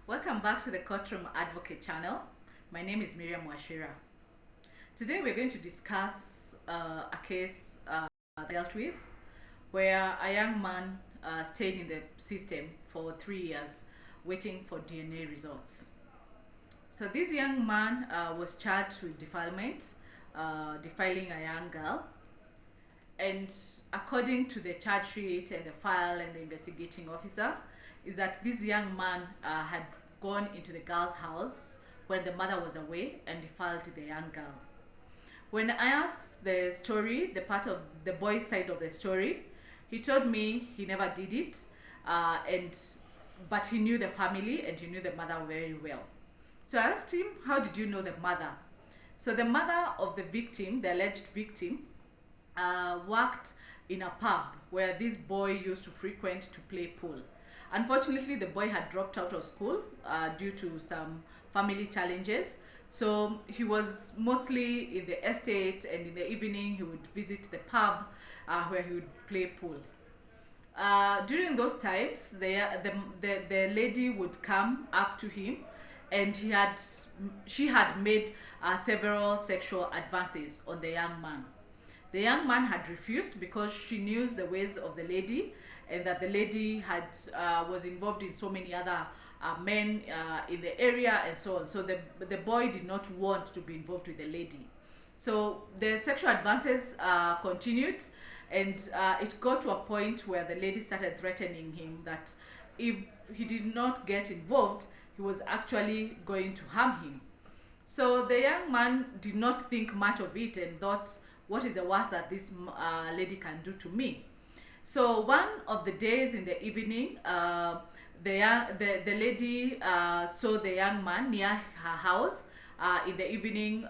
Welcome back to the Courtroom Advocate channel. My name is Miriam Washira. Today we're going to discuss a case dealt with where a young man stayed in the system for 3 years waiting for DNA results. So this young man was charged with defilement, defiling a young girl, and according to the charge sheet and the file and the investigating officer, is that this young man had gone into the girl's house when the mother was away and defiled the young girl. When I asked the story, the part of the boy's side of the story, he told me he never did it, but he knew the family and he knew the mother very well. So I asked him, how did you know the mother? So the mother of the victim, the alleged victim, worked in a pub where this boy used to frequent to play pool. Unfortunately, the boy had dropped out of school due to some family challenges. So he was mostly in the estate, and in the evening he would visit the pub where he would play pool. During those times, the lady would come up to him, and she had made several sexual advances on the young man. The young man had refused because she knew the ways of the lady, and that the lady was involved in so many other men in the area and so on. So the boy did not want to be involved with the lady. So the sexual advances continued, and it got to a point where the lady started threatening him that if he did not get involved, he was actually going to harm him. So the young man did not think much of it and thought, what is the worst that this lady can do to me? So one of the days in the evening, the lady saw the young man near her house in the evening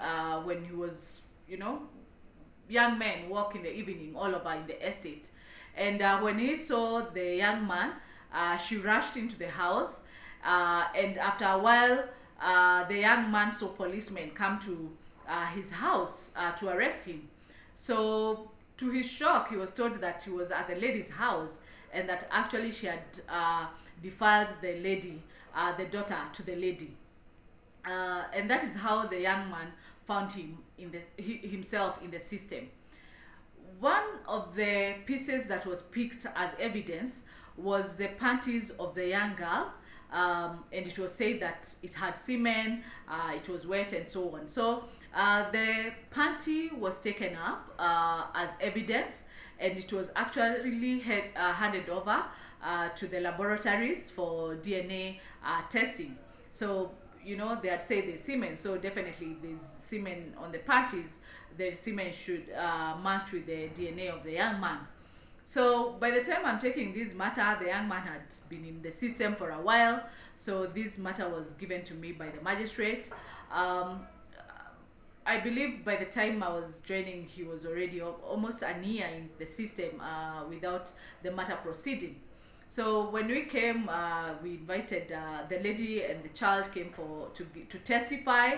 when he was, young men walk in the evening all over in the estate. And when he saw the young man, she rushed into the house, and after a while, the young man saw policemen come to his house to arrest him. So to his shock, he was told that he was at the lady's house, and that actually she had defiled the lady, the daughter to the lady. And that is how the young man found himself in the system. One of the pieces that was picked as evidence was the panties of the young girl, and it was said that it had semen, it was wet, and so on. So the panty was taken up as evidence, and it was actually handed over to the laboratories for DNA testing. So they had said the semen, so definitely there's semen on the panties. The semen should match with the DNA of the young man. So by the time I'm taking this matter, the young man had been in the system for a while. So this matter was given to me by the magistrate. I believe by the time I was joining, he was already almost a year in the system without the matter proceeding. So when we came, we invited the lady, and the child came to testify.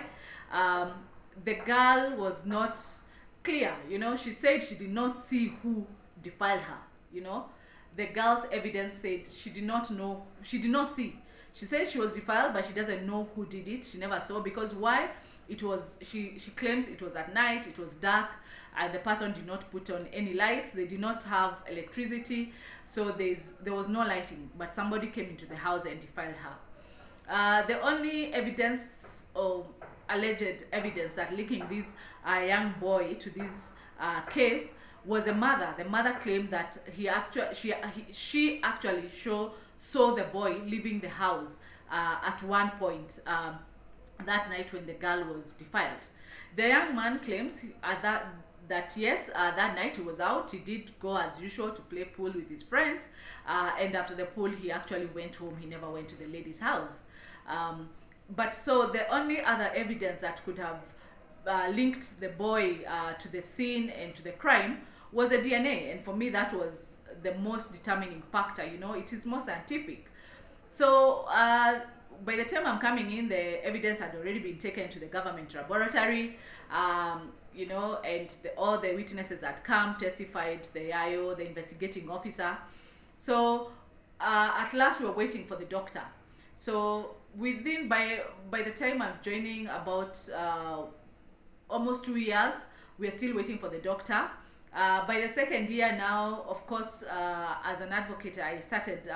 The girl was not clear. She said she did not see who defiled her. The girl's evidence said she did not know, she did not see. She said she was defiled, but she doesn't know who did it. She never saw, because why? She claims it was at night, it was dark, and the person did not put on any lights. They did not have electricity, so there was no lighting, but somebody came into the house and defiled her. The only evidence, or alleged evidence, that linking this young boy to this case was a mother. The mother claimed that she actually saw the boy leaving the house at one point that night when the girl was defiled. The young man claims that yes, that night he was out. He did go as usual to play pool with his friends, and after the pool he actually went home. He never went to the lady's house. But so the only other evidence that could have linked the boy to the scene and to the crime was the DNA, and for me that was the most determining factor. It is more scientific. So by the time I'm coming in, the evidence had already been taken to the government laboratory, and all the witnesses had come, testified, the IO, the investigating officer. So at last we were waiting for the doctor. So within by the time I'm joining, about almost 2 years, we're still waiting for the doctor. By the second year now, of course, as an advocate, I started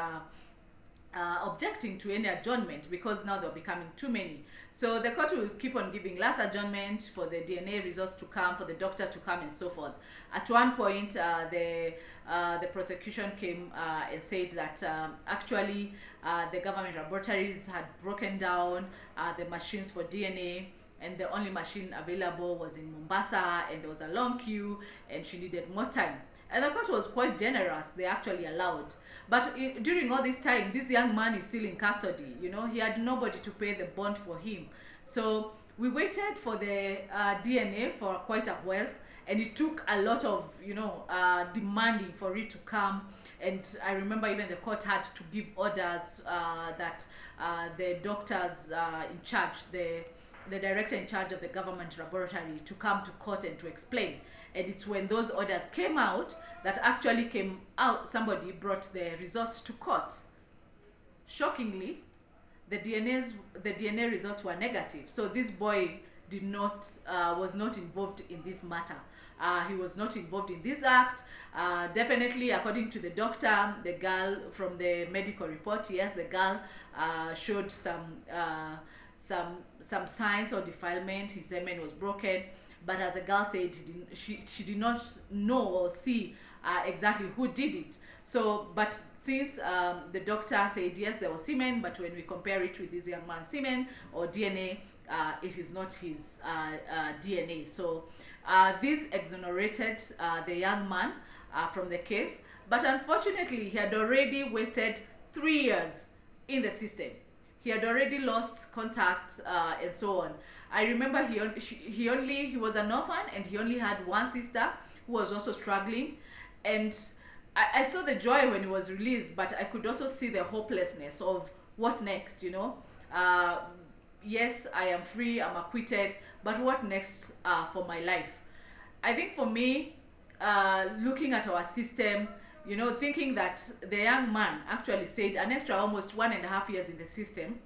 objecting to any adjournment, because now they're becoming too many. So the court will keep on giving last adjournment for the DNA results to come, for the doctor to come, and so forth. At one point, the prosecution came and said that actually the government laboratories had broken down the machines for DNA, and the only machine available was in Mombasa, and there was a long queue, and she needed more time. And the court was quite generous. They actually allowed. But during all this time, this young man is still in custody. You know, he had nobody to pay the bond for him. So we waited for the DNA for quite a while, and it took a lot of, demanding for it to come. And I remember even the court had to give orders that the doctors in charge, the director in charge of the government laboratory, to come to court and to explain. And it's when those orders came out that actually came out, somebody brought the results to court. Shockingly, the DNA results were negative. So this boy did not was not involved in this matter. He was not involved in this act. Definitely, according to the doctor, the girl, from the medical report, yes, the girl showed some signs of defilement. His semen was broken, but as the girl said, she did not know or see exactly who did it. So, but since the doctor said yes, there was semen, but when we compare it with this young man's semen or DNA, it is not his DNA. So this exonerated the young man from the case, but unfortunately he had already wasted 3 years in the system. He had already lost contact and so on. I remember he was an orphan, and he only had one sister who was also struggling. And I saw the joy when he was released, but I could also see the hopelessness of what next, yes, I am free, I'm acquitted, but what next for my life? I think for me, looking at our system, thinking that the young man actually stayed an extra almost 1.5 years in the system,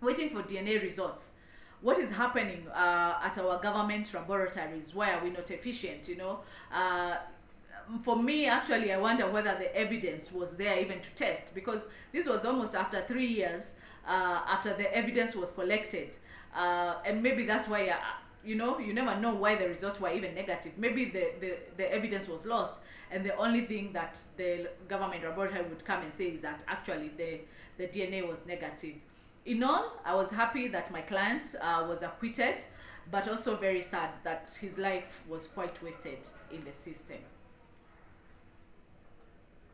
waiting for DNA results. What is happening at our government laboratories? Why are we not efficient? For me, actually, I wonder whether the evidence was there even to test, because this was almost after 3 years after the evidence was collected. And maybe that's why, you never know why the results were even negative. Maybe the evidence was lost, and the only thing that the government laboratory would come and say is that actually the DNA was negative. In all, I was happy that my client was acquitted, but also very sad that his life was quite wasted in the system.